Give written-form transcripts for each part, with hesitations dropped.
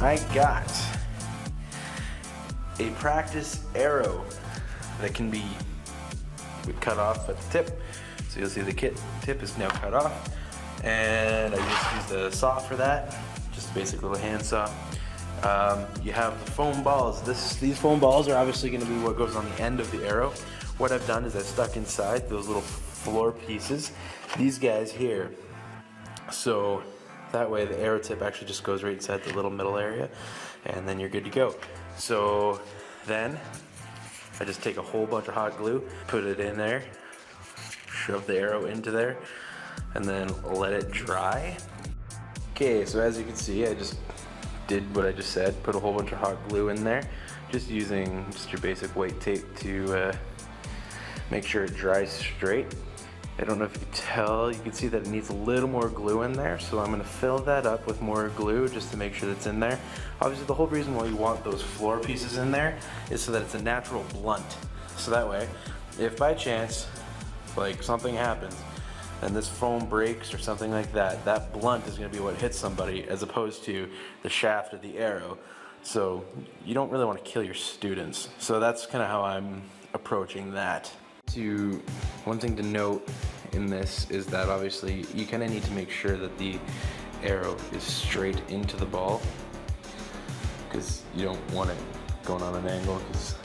I got a practice arrow that can be cut off at the tip. So you'll see the tip is now cut off, and I just used a saw for that, just a basic little hand saw. You have the foam balls. These foam balls are obviously going to be what goes on the end of the arrow. What I've done is I've stuck inside those little floor pieces, these guys here. So that way the arrow tip actually just goes right inside the little middle area, and then you're good to go. So then I just take a whole bunch of hot glue, put it in there, shove the arrow into there, and then let it dry. Okay, so as you can see, I just did what I just said, put a whole bunch of hot glue in there, just using just your basic white tape to make sure it dries straight. I don't know if you can tell, you can see that it needs a little more glue in there, so I'm going to fill that up with more glue just to make sure that's in there. Obviously the whole reason why you want those floor pieces in there is so that it's a natural blunt. So that way, if by chance, like something happens, and this foam breaks or something like that, that blunt is going to be what hits somebody as opposed to the shaft of the arrow. So you don't really want to kill your students. So that's kind of how I'm approaching that. One thing to note in this is that obviously you kind of need to make sure that the arrow is straight into the ball, because you don't want it going on an angle, because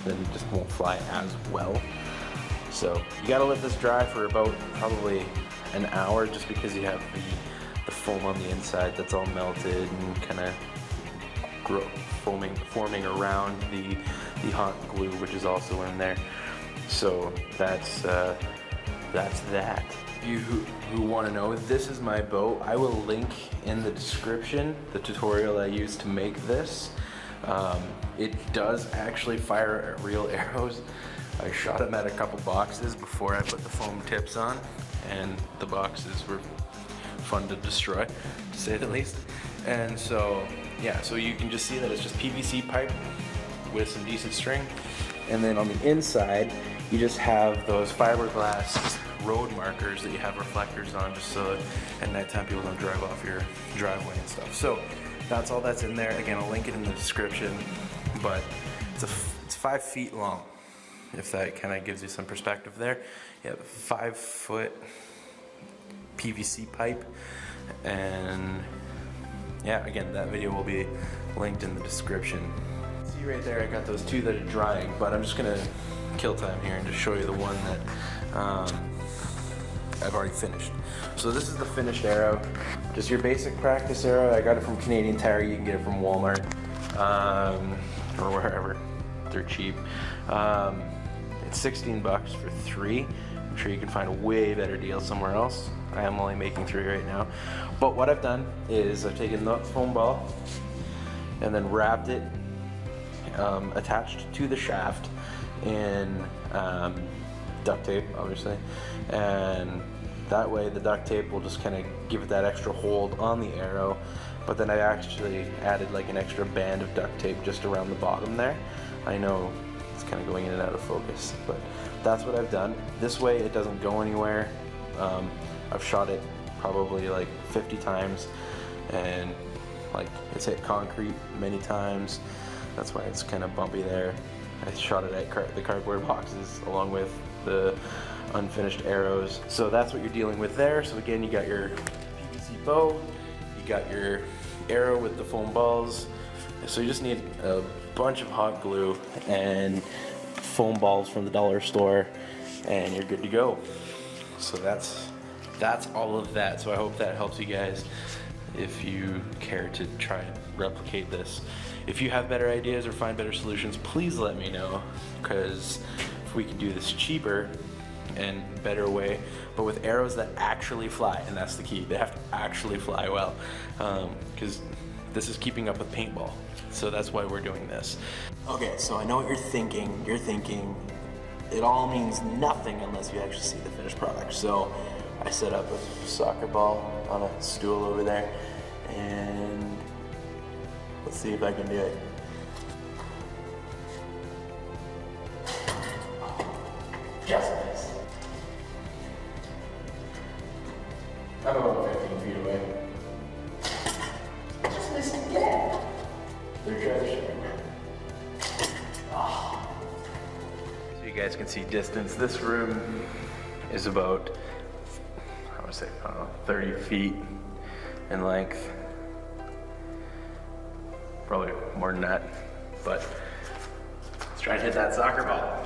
then it just won't fly as well. So you got to let this dry for about probably an hour, just because you have the foam on the inside that's all melted and kind of forming around the hot glue, which is also in there. So that's that. You who want to know, this is my bow. I will link in the description the tutorial I used to make this. It does actually fire real arrows. I shot them at a couple boxes before I put the foam tips on, and the boxes were fun to destroy, to say the least. And so, yeah, so you can just see that it's just PVC pipe with some decent string. And then on the inside, you just have those fiberglass road markers that you have reflectors on, just so at nighttime people don't drive off your driveway and stuff. So that's all that's in there. Again, I'll link it in the description, but it's 5 feet long, if that kind of gives you some perspective there. You have a 5-foot PVC pipe, and yeah, again, that video will be linked in the description. See right there, I got those two that are drying, but I'm just gonna kill time here and just show you the one that I've already finished. So this is the finished arrow, just your basic practice arrow. I got it from Canadian Tire. You can get it from Walmart or wherever. They're cheap. It's 16 bucks for 3. I'm sure you can find a way better deal somewhere else. I am only making 3 right now. But what I've done is I've taken the foam ball and then wrapped it attached to the shaft in duct tape, obviously, and that way the duct tape will just kind of give it that extra hold on the arrow. But then I actually added like an extra band of duct tape just around the bottom there. I know it's kind of going in and out of focus, but that's what I've done. This way it doesn't go anywhere. I've shot it probably like 50 times, and like it's hit concrete many times. That's why it's kind of bumpy there. I shot it at the cardboard boxes along with the unfinished arrows. So that's what you're dealing with there. So again, you got your PVC bow, you got your arrow with the foam balls. So you just need a bunch of hot glue and foam balls from the dollar store, and you're good to go. So that's all of that. So I hope that helps you guys if you care to try and replicate this. If you have better ideas or find better solutions, please let me know, because if we can do this cheaper and better way, but with arrows that actually fly, and that's the key. They have to actually fly well, because this is keeping up with paintball. So that's why we're doing this. Okay, so I know what you're thinking. You're thinking it all means nothing unless you actually see the finished product. So I set up a soccer ball on a stool over there, and let's see if I can do it. Just nice. I'm about 15 feet away. Just nice again. you guys can see distance. This room is about, I want to say, I don't know, 30 feet in length. Probably more than that, but let's try and hit that soccer ball.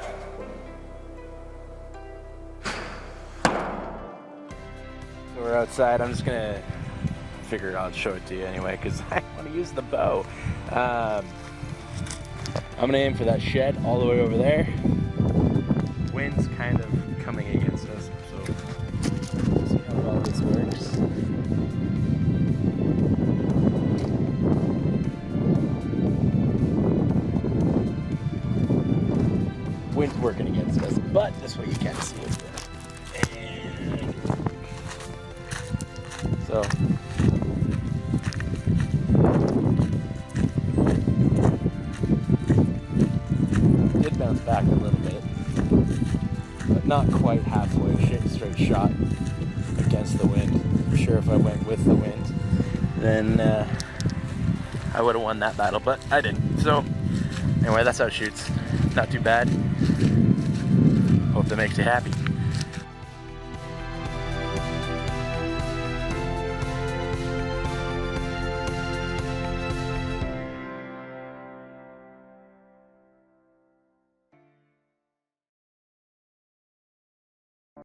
So we're outside. I'm just gonna figure it out, show it to you anyway, because I want to use the bow. I'm gonna aim for that shed all the way over there. Wind's kind of coming against us, so let's see how well this works. Wind's working against us, but this way you can't see it. And so did bounce back a little bit, but not quite halfway. Straight shot against the wind. I'm sure if I went with the wind, then I would have won that battle, but I didn't. So anyway, that's how it shoots. Not too bad. Hope that makes you happy.